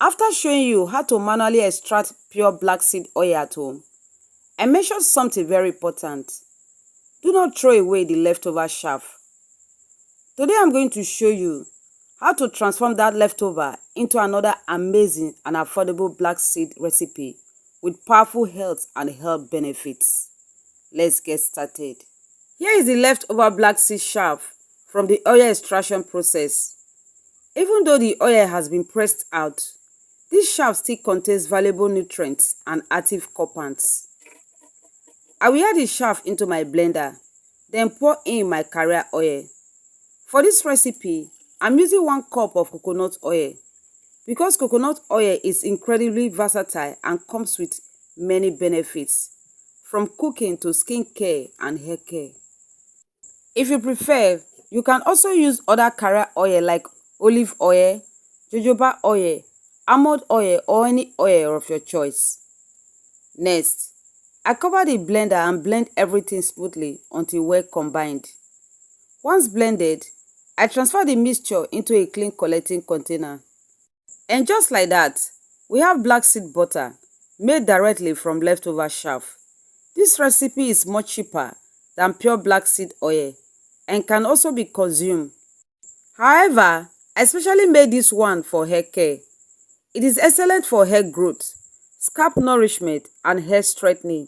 After showing you how to manually extract pure black seed oil at home, I mentioned something very important. Do not throw away the leftover chaff. Today I'm going to show you how to transform that leftover into another amazing and affordable black seed recipe with powerful health and health benefits. Let's get started. Here is the leftover black seed chaff from the oil extraction process. Even though the oil has been pressed out, this chaff still contains valuable nutrients and active compounds. I will add the chaff into my blender, then pour in my carrier oil. For this recipe, I'm using 1 cup of coconut oil because coconut oil is incredibly versatile and comes with many benefits, from cooking to skin care and hair care. If you prefer, you can also use other carrier oil like olive oil, jojoba oil, almond oil, or any oil of your choice. Next, I cover the blender and blend everything smoothly until well combined. Once blended, I transfer the mixture into a clean collecting container. And just like that, we have black seed butter made directly from leftover chaff. This recipe is much cheaper than pure black seed oil and can also be consumed. However, I especially made this one for hair care. It is excellent for hair growth, scalp nourishment, and hair straightening.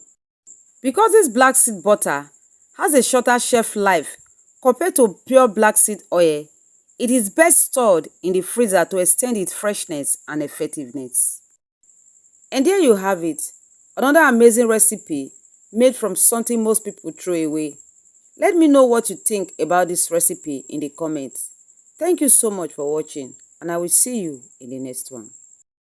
Because this black seed butter has a shorter shelf life compared to pure black seed oil, it is best stored in the freezer to extend its freshness and effectiveness. And there you have it, another amazing recipe made from something most people throw away. Let me know what you think about this recipe in the comments. Thank you so much for watching, and I will see you in the next one.